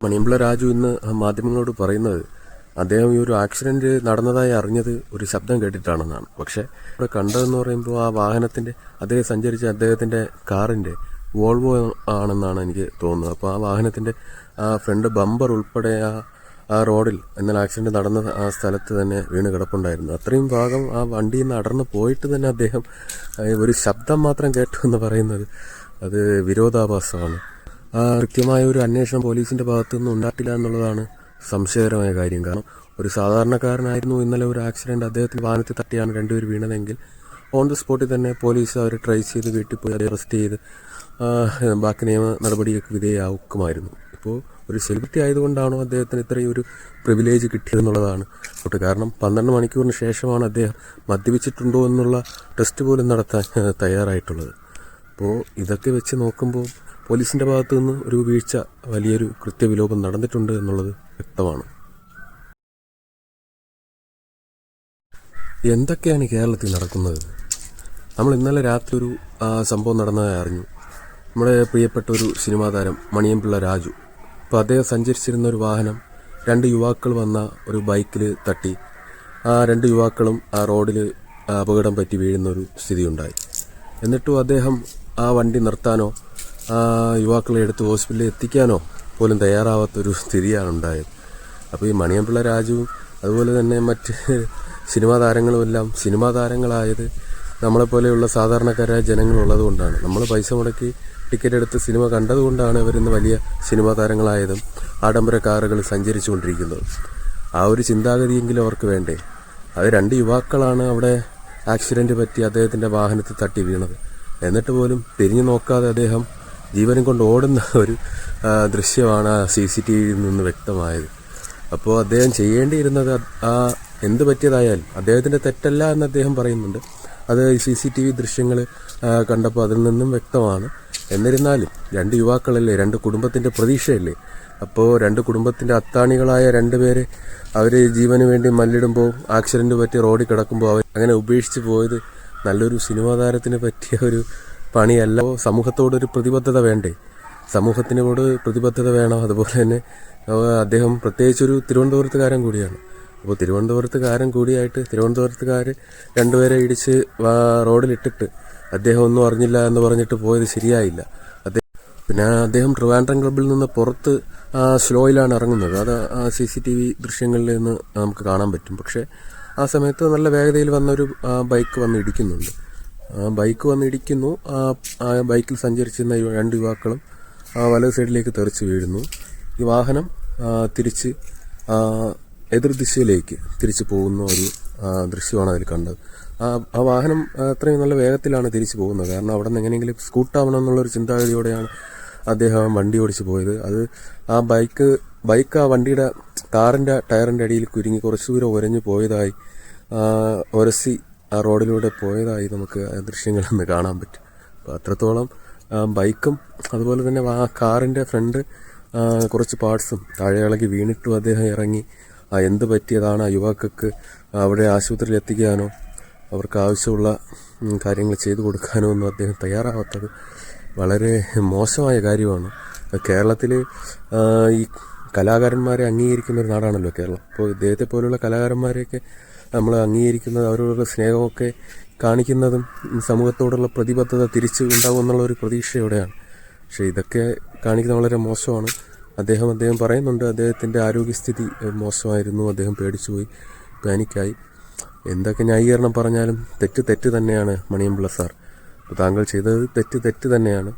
മണിയമ്പിള്ള രാജു ഇന്ന് മാധ്യമങ്ങളോട് പറയുന്നത് അദ്ദേഹം ഈ ഒരു ആക്സിഡന്റ് നടന്നതായി അറിഞ്ഞത് ഒരു ശബ്ദം കേട്ടിട്ടാണെന്നാണ്. പക്ഷേ ഇവിടെ കണ്ടതെന്ന് പറയുമ്പോൾ ആ വാഹനത്തിന്റെ അദ്ദേഹം സഞ്ചരിച്ച അദ്ദേഹത്തിന്റെ കാറിന്റെ വോൾവോ ആണെന്നാണ് എനിക്ക് തോന്നുന്നത്. അപ്പോൾ ആ വാഹനത്തിന്റെ ഫ്രണ്ട് ബമ്പർ ഉൾപ്പെടെ ആ റോഡിൽ എന്നാൽ ആക്സിഡന്റ് നടന്ന ആ സ്ഥലത്ത് തന്നെ വീണ് കിടപ്പുണ്ടായിരുന്നു. അത്രയും ഭാഗം ആ വണ്ടിയിൽ നിന്ന് അടർന്നു പോയിട്ട് തന്നെ അദ്ദേഹം ഒരു ശബ്ദം മാത്രം കേട്ടു എന്ന് പറയുന്നത് അത് വിരോധാഭാസമാണ്. കൃത്യമായ ഒരു അന്വേഷണം പോലീസിന്റെ ഭാഗത്തുനിന്ന് ഉണ്ടായിട്ടില്ല എന്നുള്ളതാണ് സംശയകരമായ കാര്യം. കാരണം ഒരു സാധാരണക്കാരനായിരുന്നു ഇന്നലെ ഒരു ആക്സിഡന്റ് അദ്ദേഹത്തിന്റെ വാഹനത്തിൽ തട്ടിയാണ് രണ്ടുപേർ വീണതെങ്കിൽ ഓൺ ദി സ്പോട്ടിൽ തന്നെ പോലീസ് അവരെ ട്രേസ് ചെയ്ത് വീട്ടിൽ പോയി അത് അറസ്റ്റ് ചെയ്ത് ബാക്കി നിയമ നടപടിയൊക്കെ വിധേയമാക്കുമായിരുന്നു. ഇപ്പോൾ ഒരു സെലിബ്രിറ്റി ആയതുകൊണ്ടാണോ അദ്ദേഹത്തിന് ഇത്രയും ഒരു പ്രിവിലേജ് കിട്ടിയതെന്നുള്ളതാണ് കാരണം 12 മണിക്കൂറിന് ശേഷമാണ് അദ്ദേഹം മദ്യപിച്ചിട്ടുണ്ടോ എന്നുള്ള ടെസ്റ്റ് പോലും നടത്താൻ തയ്യാറായിട്ടുള്ളത്. അപ്പോൾ ഇതൊക്കെ വെച്ച് നോക്കുമ്പോൾ പോലീസിന്റെ ഭാഗത്തു നിന്ന് ഒരു വീഴ്ച, വലിയൊരു കൃത്യവിലോപം നടന്നിട്ടുണ്ട് എന്നുള്ളത് വ്യക്തമാണ്. എന്തൊക്കെയാണ് കേരളത്തിൽ നടക്കുന്നത്? നമ്മൾ ഇന്നലെ രാത്രി ഒരു സംഭവം നടന്നതായി അറിഞ്ഞു. നമ്മുടെ പ്രിയപ്പെട്ട ഒരു സിനിമാ താരം മണിയമ്പിള്ള രാജു, അപ്പോൾ അദ്ദേഹം സഞ്ചരിച്ചിരുന്ന ഒരു വാഹനം 2 യുവാക്കൾ വന്ന ഒരു ബൈക്കിൽ തട്ടി ആ 2 യുവാക്കളും ആ റോഡിൽ അപകടം പറ്റി വീഴുന്ന ഒരു സ്ഥിതിയുണ്ടായി. എന്നിട്ടും അദ്ദേഹം ആ വണ്ടി നിർത്താനോ യുവാക്കളെ എടുത്ത് ഹോസ്പിറ്റലിൽ എത്തിക്കാനോ പോലും തയ്യാറാവാത്തൊരു സ്ഥിതിയാണ് ഉണ്ടായത്. അപ്പോൾ ഈ മണിയമ്പിള്ള രാജുവും അതുപോലെ തന്നെ മറ്റ് സിനിമാ താരങ്ങളുമെല്ലാം സിനിമാ താരങ്ങളായത് നമ്മളെപ്പോലെയുള്ള സാധാരണക്കാരായ ജനങ്ങളുള്ളത് കൊണ്ടാണ്. നമ്മൾ പൈസ മുടക്കി ടിക്കറ്റ് എടുത്ത് സിനിമ കണ്ടതുകൊണ്ടാണ് അവരിന്ന് വലിയ സിനിമാ താരങ്ങളായതും ആഡംബര കാറുകൾ സഞ്ചരിച്ചു കൊണ്ടിരിക്കുന്നത്. ആ ഒരു ചിന്താഗതിയെങ്കിലും അവർക്ക് വേണ്ടേ? അത് 2 യുവാക്കളാണ് അവിടെ ആക്സിഡന്റ് പറ്റി അദ്ദേഹത്തിന്റെ വാഹനത്തിൽ തട്ടി വീണത്. എന്നിട്ട് പോലും തിരിഞ്ഞു നോക്കാതെ അദ്ദേഹം ജീവനും കൊണ്ട് ഓടുന്ന ഒരു ദൃശ്യമാണ് CCTVയിൽ നിന്ന് വ്യക്തമായത്. അപ്പോൾ അദ്ദേഹം ചെയ്യേണ്ടിയിരുന്നത് എന്ത് പറ്റിയതായാലും അദ്ദേഹത്തിന്റെ തെറ്റല്ല എന്ന് അദ്ദേഹം പറയുന്നുണ്ട്. അത് CCTV ദൃശ്യങ്ങൾ കണ്ടപ്പോൾ അതിൽ നിന്നും വ്യക്തമാണ്. എന്നിരുന്നാലും 2 യുവാക്കളല്ലേ, 2 കുടുംബത്തിന്റെ പ്രതീക്ഷയല്ലേ. അപ്പോൾ 2 കുടുംബത്തിന്റെ അത്താണികളായ 2 പേര് അവർ ജീവന് വേണ്ടി മല്ലിടുമ്പോൾ ആക്സിഡന്റ് പറ്റി റോഡിൽ കിടക്കുമ്പോൾ അവർ അങ്ങനെ ഉപേക്ഷിച്ച് പോയത് നല്ലൊരു സിനിമാ താരത്തിന് പറ്റിയ ഒരു പണിയല്ല. സമൂഹത്തോടൊരു പ്രതിബദ്ധത വേണ്ടേ? സമൂഹത്തിനോട് പ്രതിബദ്ധത വേണം. അതുപോലെ തന്നെ അദ്ദേഹം പ്രത്യേകിച്ചൊരു തിരുവനന്തപുരത്തുകാരൻ കൂടിയാണ്. അപ്പോൾ തിരുവനന്തപുരത്തുകാരൻ കൂടിയായിട്ട് തിരുവനന്തപുരത്തുകാർ 2 പേരെ ഇടിച്ച് റോഡിലിട്ടിട്ട് അദ്ദേഹം ഒന്നും അറിഞ്ഞില്ല എന്ന് പറഞ്ഞിട്ട് പോയത് ശരിയായില്ല. പിന്നെ അദ്ദേഹം ട്രിവാൻഡ്രം ക്ലബ്ബിൽ നിന്ന് പുറത്ത് സ്ലോയിലാണ് ഇറങ്ങുന്നത്. അത് CCTV ദൃശ്യങ്ങളിൽ നിന്ന് നമുക്ക് കാണാൻ പറ്റും. പക്ഷേ ആ സമയത്ത് നല്ല വേഗതയിൽ വന്നൊരു ബൈക്ക് വന്ന് ഇടിക്കുന്നുണ്ട്. ബൈക്ക് വന്ന് ഇടിക്കുന്നു. ആ ബൈക്കിൽ സഞ്ചരിച്ചിരുന്ന 2 യുവാക്കളും വലത് സൈഡിലേക്ക് തെറിച്ച് വീഴുന്നു. ഈ വാഹനം തിരിച്ച് എതിർദിശയിലേക്ക് തിരിച്ചു പോകുന്ന ഒരു ദൃശ്യമാണ് അതിൽ കണ്ടത്. ആ വാഹനം അത്രയും നല്ല വേഗത്തിലാണ് തിരിച്ചു പോകുന്നത്. കാരണം അവിടെ നിന്ന് എങ്ങനെയെങ്കിലും സ്കൂട്ടാവണം എന്നുള്ളൊരു ചിന്താഗതിയോടെയാണ് അദ്ദേഹം വണ്ടി ഓടിച്ച് പോയത്. അത് ആ ബൈക്ക് ആ വണ്ടിയുടെ കാറിന്റെ ടയറിന്റെ അടിയിൽ കുരുങ്ങി കുറച്ചു ദൂരം ഉരഞ്ഞു പോയതായി, ഉരസി ആ റോഡിലൂടെ പോയതായി നമുക്ക് ദൃശ്യങ്ങളിൽ നിന്ന് കാണാൻ പറ്റും. അപ്പോൾ അത്രത്തോളം ബൈക്കും അതുപോലെ തന്നെ ആ കാറിന്റെ ഫ്രണ്ട് കുറച്ച് പാർട്സും താഴെ ഇളകി വീണിട്ടും അദ്ദേഹം ഇറങ്ങി എന്ത് പറ്റിയതാണ് ആ യുവാക്കൾക്ക് അവിടെ ആശുപത്രിയിൽ എത്തിക്കാനോ അവർക്ക് ആവശ്യമുള്ള കാര്യങ്ങൾ ചെയ്തു കൊടുക്കാനോ ഒന്നും അദ്ദേഹം തയ്യാറാവാത്തത് വളരെ മോശമായ കാര്യമാണ്. കേരളത്തിൽ ഈ കലാകാരന്മാരെ അംഗീകരിക്കുന്ന ഒരു നാടാണല്ലോ കേരളം. അപ്പോൾ ഇദ്ദേഹത്തെ പോലുള്ള കലാകാരന്മാരെയൊക്കെ നമ്മൾ അംഗീകരിക്കുന്നത് അവരോടുള്ള സ്നേഹമൊക്കെ കാണിക്കുന്നതും സമൂഹത്തോടുള്ള പ്രതിബദ്ധത തിരിച്ചു ഉണ്ടാവും എന്നുള്ള ഒരു പ്രതീക്ഷയോടെയാണ്. പക്ഷേ ഇതൊക്കെ കാണിക്കുന്നത് വളരെ മോശമാണ്. അദ്ദേഹം പറയുന്നുണ്ട് അദ്ദേഹത്തിൻ്റെ ആരോഗ്യസ്ഥിതി മോശമായിരുന്നു, അദ്ദേഹം പേടിച്ചുപോയി, പാനിക്കായി. എന്തൊക്കെ ന്യായീകരണം പറഞ്ഞാലും തെറ്റ് തന്നെയാണ് മണിയമ്പിള്ള സാർ. താങ്കൾ ചെയ്തത് തെറ്റ് തന്നെയാണ്.